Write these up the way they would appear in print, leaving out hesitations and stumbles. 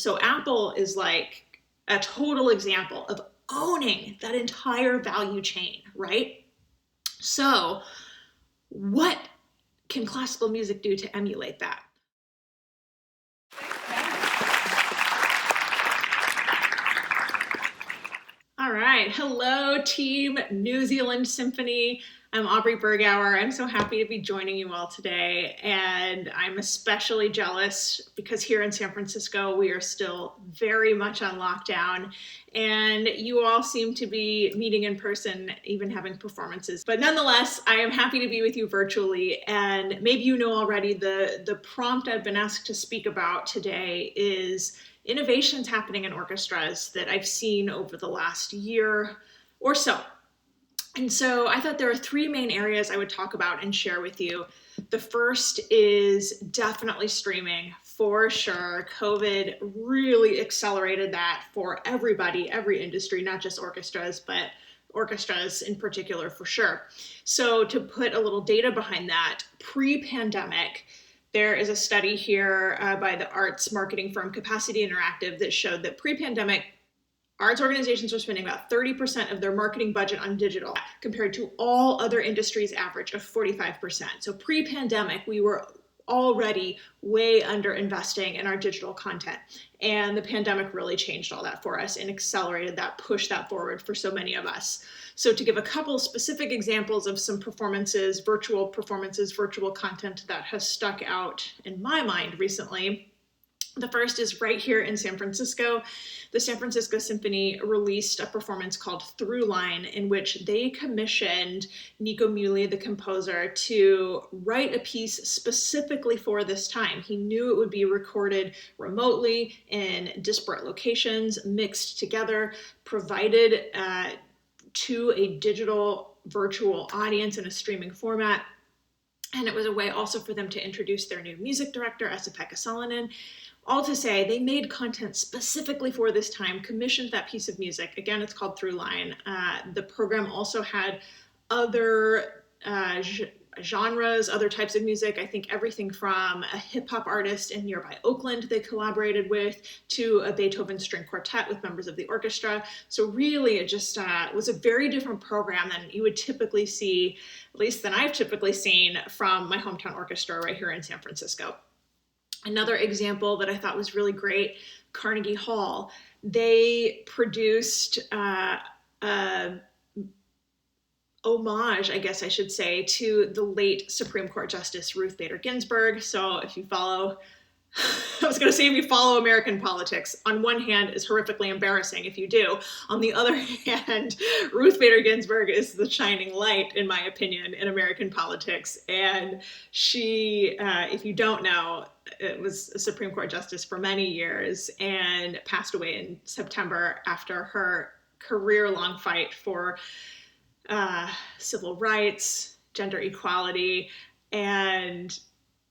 So Apple is like a total example of owning that entire value chain, right? So what can classical music do to emulate that? All right. Hello, team New Zealand Symphony. I'm Aubrey Bergauer. I'm so happy to be joining you all today. And I'm especially jealous because here in San Francisco, we are still very much on lockdown. And you all seem to be meeting in person, even having performances. But nonetheless, I am happy to be with you virtually. And maybe you know already the prompt I've been asked to speak about today is innovations happening in orchestras that I've seen over the last year or so. And so I thought there are three main areas I would talk about and share with you. The first is definitely streaming, for sure. COVID really accelerated that for everybody, every industry, not just orchestras, but orchestras in particular for sure. So to put a little data behind that, pre-pandemic, there is a study here by the arts marketing firm Capacity Interactive that showed that pre-pandemic, arts organizations were spending about 30% of their marketing budget on digital compared to all other industries' average of 45%. So pre-pandemic, we were already way under investing in our digital content. And the pandemic really changed all that for us and accelerated that, pushed that forward for so many of us. So to give a couple specific examples of some performances, virtual content that has stuck out in my mind recently. The first is right here in San Francisco. The San Francisco Symphony released a performance called Through Line, in which they commissioned Nico Muhly, the composer, to write a piece specifically for this time. He knew it would be recorded remotely in disparate locations, mixed together, provided to a digital virtual audience in a streaming format. And it was a way also for them to introduce their new music director, Esa-Pekka Salonen. All to say, they made content specifically for this time, commissioned that piece of music. Again, it's called Through Line. The program also had other genres, other types of music. I think everything from a hip hop artist in nearby Oakland they collaborated with to a Beethoven string quartet with members of the orchestra. So really it just was a very different program than you would typically see, at least than I've typically seen from my hometown orchestra right here in San Francisco. Another example that I thought was really great, Carnegie Hall. They produced homage, I guess I should say, to the late Supreme Court Justice Ruth Bader Ginsburg. So if you follow, I was going to say if you follow American politics, on one hand is horrifically embarrassing if you do. On the other hand, Ruth Bader Ginsburg is the shining light, in my opinion, in American politics. And she, if you don't know, it was a Supreme Court justice for many years and passed away in September after her career-long fight for civil rights, gender equality, and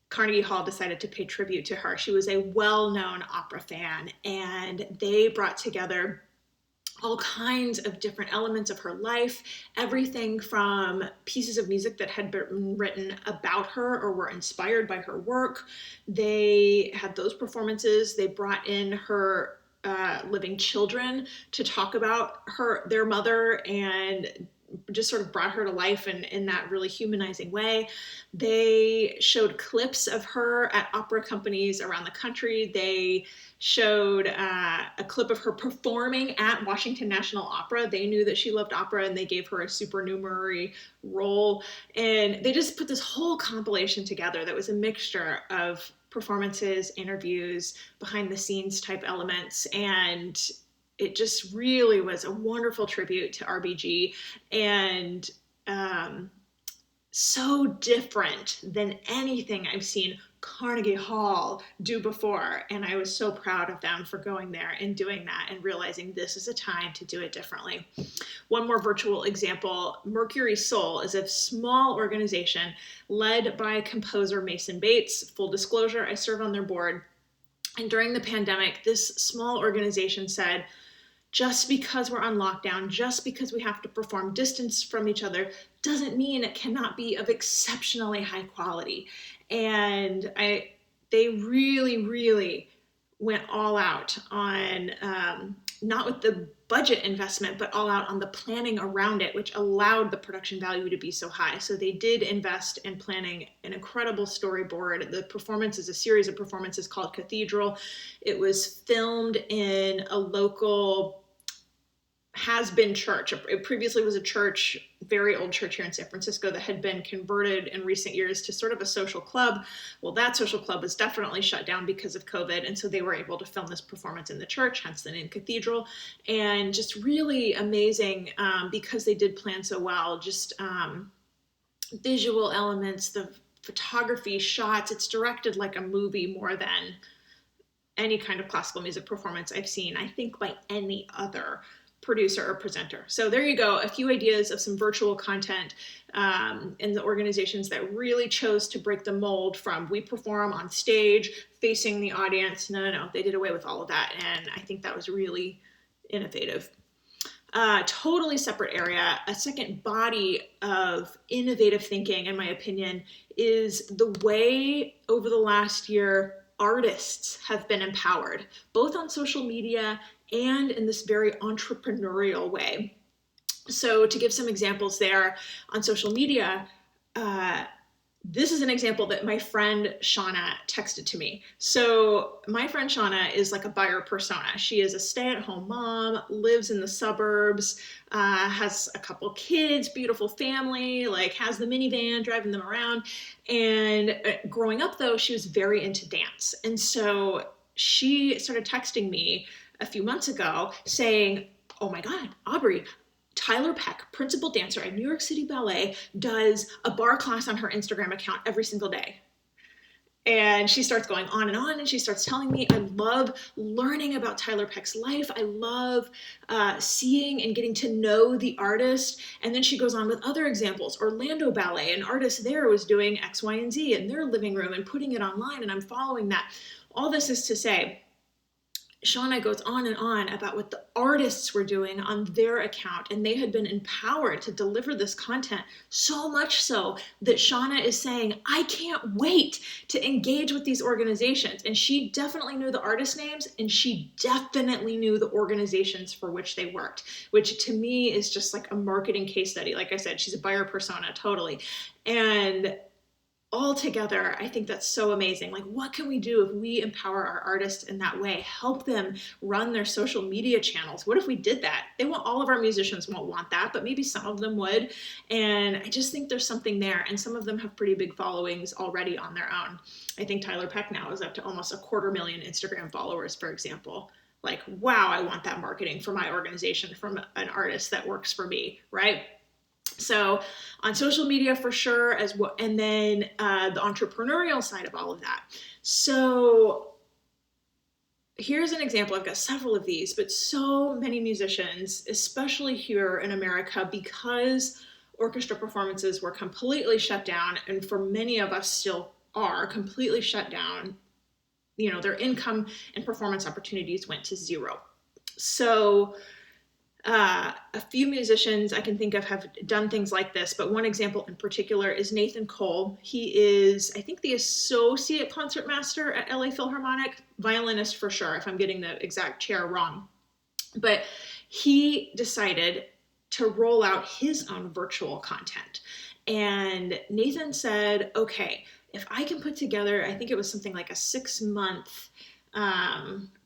Carnegie Hall decided to pay tribute to her. She was a well-known opera fan, and they brought together all kinds of different elements of her life, everything from pieces of music that had been written about her or were inspired by her work. They had those performances. They brought in her living children to talk about their mother, and just sort of brought her to life in that really humanizing way. They showed clips of her at opera companies around the country. They showed a clip of her performing at Washington National Opera. They knew that she loved opera and they gave her a supernumerary role. And they just put this whole compilation together that was a mixture of performances, interviews, behind the scenes type elements, and it just really was a wonderful tribute to RBG, and so different than anything I've seen Carnegie Hall do before. And I was so proud of them for going there and doing that and realizing this is a time to do it differently. One more virtual example, Mercury Soul is a small organization led by composer Mason Bates. Full disclosure, I serve on their board. And during the pandemic, this small organization said, just because we're on lockdown, just because we have to perform distance from each other, doesn't mean it cannot be of exceptionally high quality. And they really, really went all out on, not with the budget investment, but all out on the planning around it, which allowed the production value to be so high. So they did invest in planning an incredible storyboard. The performance is a series of performances called Cathedral. It was filmed in a local has-been church. It previously was a church, very old church here in San Francisco that had been converted in recent years to sort of a social club. Well, that social club was definitely shut down because of COVID, and so they were able to film this performance in the church, hence the name Cathedral, and just really amazing because they did plan so well. Just visual elements, the photography, shots. It's directed like a movie more than any kind of classical music performance I've seen, I think, by any other producer or presenter. So there you go, a few ideas of some virtual content in the organizations that really chose to break the mold from we perform on stage facing the audience. No, they did away with all of that, and I think that was really innovative. Totally separate area, a second body of innovative thinking, in my opinion, is the way over the last year artists have been empowered, both on social media and in this very entrepreneurial way. So to give some examples there on social media, this is an example that my friend Shauna texted to me. So my friend Shauna is like a buyer persona. She is a stay-at-home mom, lives in the suburbs, has a couple kids, beautiful family, like has the minivan, driving them around. And growing up though, she was very into dance. And so she started texting me a few months ago saying, oh my God, Aubrey, Tyler Peck, principal dancer at New York City Ballet, does a bar class on her Instagram account every single day. And she starts going on, and she starts telling me, I love learning about Tyler Peck's life. I love seeing and getting to know the artist. And then she goes on with other examples. Orlando Ballet, an artist there was doing X, Y, and Z in their living room and putting it online, and I'm following that. All this is to say, Shauna goes on and on about what the artists were doing on their account, and they had been empowered to deliver this content, so much so that Shauna is saying, I can't wait to engage with these organizations. And she definitely knew the artist names, and she definitely knew the organizations for which they worked, which to me is just like a marketing case study. Like I said, she's a buyer persona, totally. And altogether, I think that's so amazing. Like, what can we do if we empower our artists in that way? Help them run their social media channels. What if we did that? All of our musicians won't want that, but maybe some of them would. And I just think there's something there. And some of them have pretty big followings already on their own. I think Tyler Peck now is up to almost 250,000 Instagram followers, for example. Like, wow, I want that marketing for my organization from an artist that works for me, right? So on social media for sure, as well, and then the entrepreneurial side of all of that. So here's an example. I've got several of these, but so many musicians, especially here in America, because orchestra performances were completely shut down, and for many of us still are completely shut down, their income and performance opportunities went to zero. So a few musicians I can think of have done things like this, but one example in particular is Nathan Cole. He is, I think, the associate concertmaster at LA Philharmonic, violinist for sure, if I'm getting the exact chair wrong. But he decided to roll out his own virtual content. And Nathan said, okay, if I can put together, I think it was something like a 6-month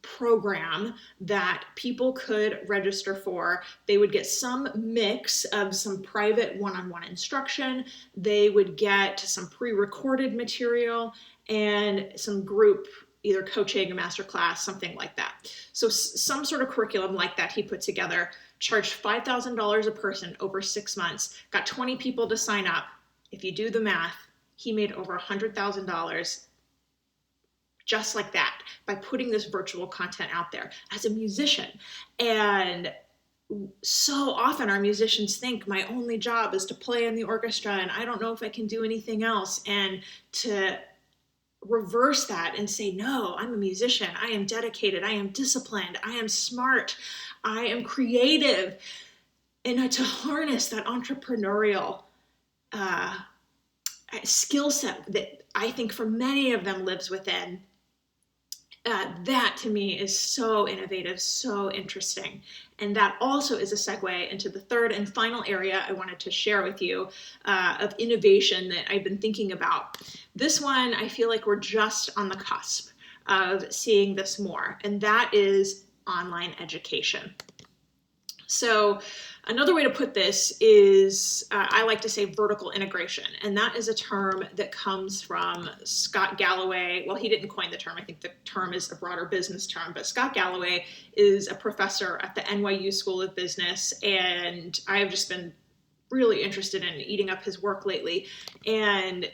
program that people could register for. They would get some mix of some private one-on-one instruction. They would get some pre-recorded material and some group, either coaching, a masterclass, something like that. So some sort of curriculum like that he put together, charged $5,000 a person over 6 months, got 20 people to sign up. If you do the math, he made over $100,000 just like that, by putting this virtual content out there as a musician. And so often our musicians think my only job is to play in the orchestra and I don't know if I can do anything else. And to reverse that and say, no, I'm a musician. I am dedicated. I am disciplined. I am smart. I am creative. And to harness that entrepreneurial skill set that I think for many of them lives within That to me is so innovative, so interesting. And that also is a segue into the third and final area I wanted to share with you of innovation that I've been thinking about. This one, I feel like we're just on the cusp of seeing this more, and that is online education. So another way to put this is I like to say vertical integration, and that is a term that comes from Scott Galloway. Well, he didn't coin the term. I think the term is a broader business term, but Scott Galloway is a professor at the NYU School of Business, and I've just been really interested in eating up his work lately. And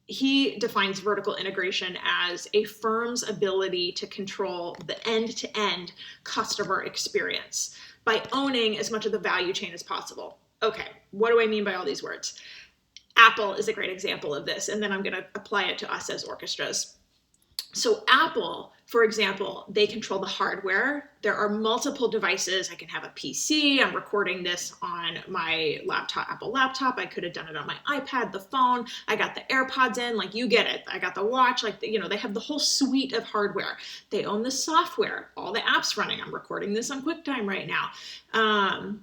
he defines vertical integration as a firm's ability to control the end-to-end customer experience by owning as much of the value chain as possible. Okay, what do I mean by all these words? Apple is a great example of this, and then I'm going to apply it to us as orchestras. So Apple, for example, they control the hardware. There are multiple devices. I can have a PC. I'm recording this on my laptop, Apple laptop. I could have done it on my iPad, the phone. I got the AirPods in, like you get it. I got the watch, like, you know, they have the whole suite of hardware. They own the software, all the apps running. I'm recording this on QuickTime right now.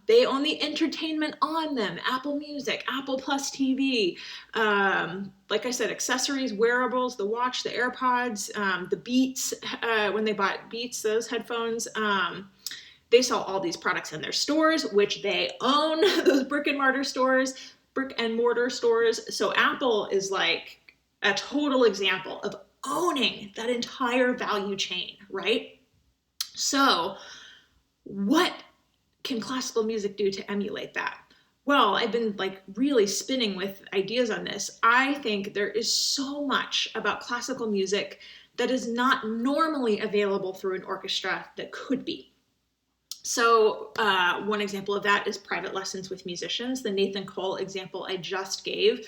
They own the entertainment on them, Apple Music, Apple Plus TV. Like I said, accessories, wearables, the watch, the AirPods, the Beats, when they bought Beats, those headphones, they sell all these products in their stores, which they own, those brick and mortar stores. So Apple is like a total example of owning that entire value chain, right? So what can classical music do to emulate that? Well, I've been like really spinning with ideas on this. I think there is so much about classical music that is not normally available through an orchestra that could be. So one example of that is private lessons with musicians, the Nathan Cole example I just gave.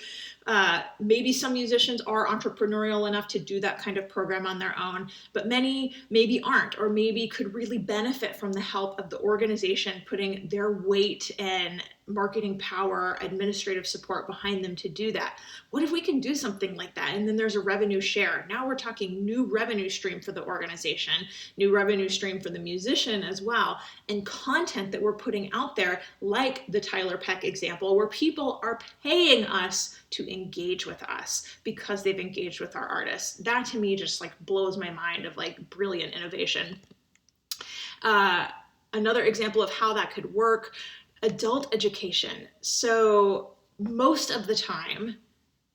Maybe some musicians are entrepreneurial enough to do that kind of program on their own, but many maybe aren't, or maybe could really benefit from the help of the organization putting their weight and marketing power, administrative support behind them to do that. What if we can do something like that? And then there's a revenue share. Now we're talking new revenue stream for the organization, new revenue stream for the musician as well, and content that we're putting out there, like the Tyler Peck example, where people are paying us to engage with us because they've engaged with our artists. That to me just like blows my mind of like brilliant innovation. Another example of how that could work, adult education. So most of the time,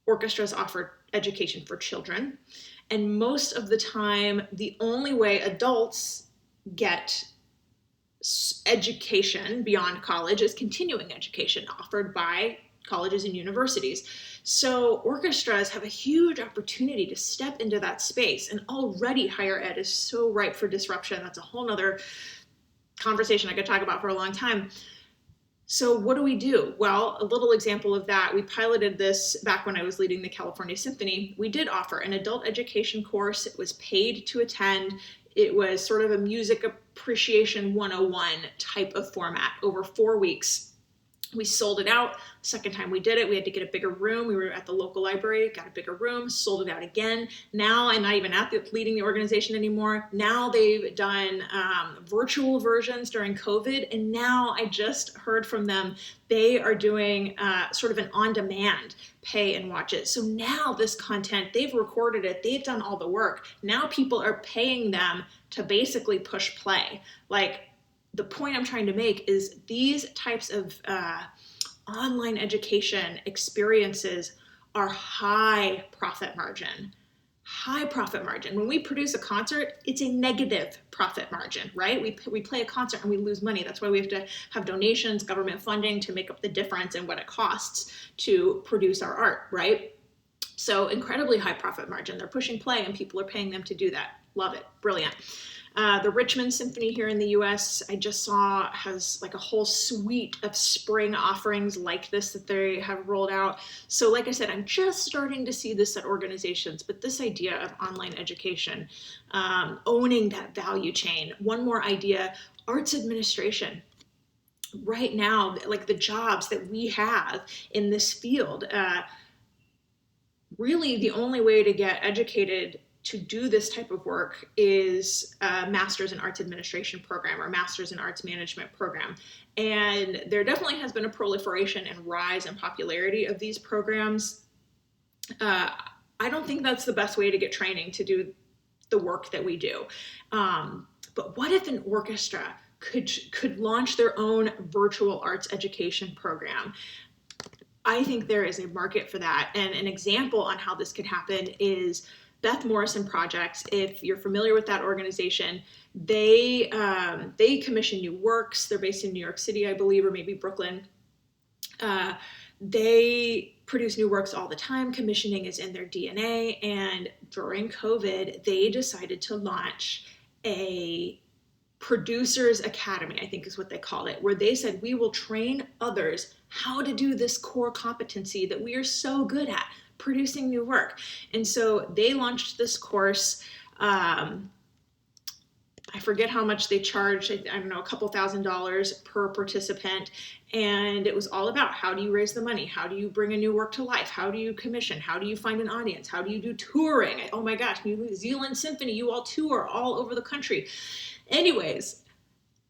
orchestras offer education for children. And most of the time, the only way adults get education beyond college is continuing education offered by colleges and universities. So orchestras have a huge opportunity to step into that space, and already higher ed is so ripe for disruption. That's a whole nother conversation I could talk about for a long time. So what do we do? Well, a little example of that, we piloted this back when I was leading the California Symphony. We did offer an adult education course. It was paid to attend. It was sort of a music appreciation 101 type of format over 4 weeks. We sold it out. Second time we did it, we had to get a bigger room. We were at the local library, got a bigger room, sold it out again. Now I'm not even leading the organization anymore. Now they've done virtual versions during COVID. And now I just heard from them, they are doing sort of an on-demand pay and watch it. So now this content, they've recorded it, they've done all the work. Now people are paying them to basically push play. Like, the point I'm trying to make is these types of online education experiences are high profit margin. High profit margin. When we produce a concert, it's a negative profit margin, right? We play a concert and we lose money. That's why we have to have donations, government funding to make up the difference in what it costs to produce our art, right? So incredibly high profit margin. They're pushing play and people are paying them to do that. Love it. Brilliant. The Zealand Symphony here in the US, I just saw, has like a whole suite of spring offerings like this that they have rolled out. So like I said, I'm just starting to see this at organizations, but this idea of online education, owning that value chain. One more idea, arts administration. Right now, like the jobs that we have in this field, really the only way to get educated to do this type of work is a Master's in Arts Administration program or Master's in Arts Management program. And there definitely has been a proliferation and rise in popularity of these programs. I don't think that's the best way to get training to do the work that we do. But what if an orchestra could launch their own virtual arts education program? I think there is a market for that. And an example on how this could happen is Beth Morrison Projects. If you're familiar with that organization, they commission new works. They're based in New York City, I believe, or maybe Brooklyn. They produce new works all the time. Commissioning is in their DNA. And during COVID, they decided to launch a Producers Academy, I think is what they called it, where they said, we will train others how to do this core competency that we are so good at, producing new work. And so they launched this course. I forget how much they charged, I don't know, a couple $1,000s per participant. And it was all about, how do you raise the money? How do you bring a new work to life? How do you commission? How do you find an audience? How do you do touring? Oh my gosh, Zealand Symphony, you all tour all over the country. Anyways,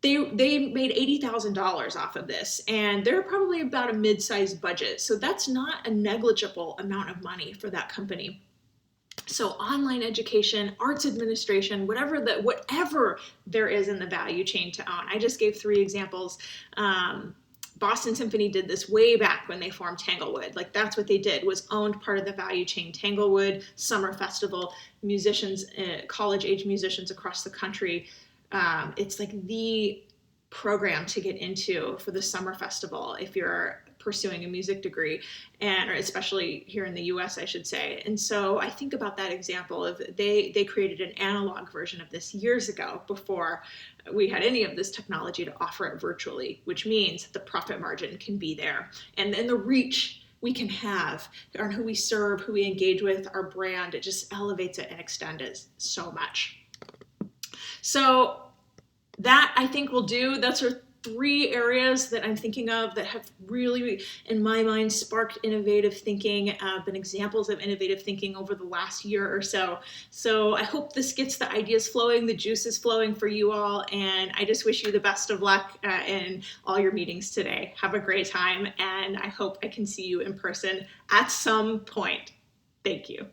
they made $80,000 off of this, and they're probably about a mid-sized budget. So that's not a negligible amount of money for that company. So online education, arts administration, whatever there is in the value chain to own. I just gave 3 examples. Boston Symphony did this way back when they formed Tanglewood. Like, that's what they did, was owned part of the value chain. Tanglewood Summer Festival, musicians, college-age musicians across the country. It's like the program to get into for the summer festival if you're pursuing a music degree, or especially here in the US, I should say. And so I think about that example of they created an analog version of this years ago, before we had any of this technology to offer it virtually, which means the profit margin can be there. And then the reach we can have on who we serve, who we engage with, our brand, it just elevates it and extends it so much. So that, I think, will do. That's our 3 areas that I'm thinking of that have really, in my mind, sparked innovative thinking, been examples of innovative thinking over the last year or so. So I hope this gets the ideas flowing, the juices flowing for you all, and I just wish you the best of luck in all your meetings today. Have a great time, and I hope I can see you in person at some point. Thank you.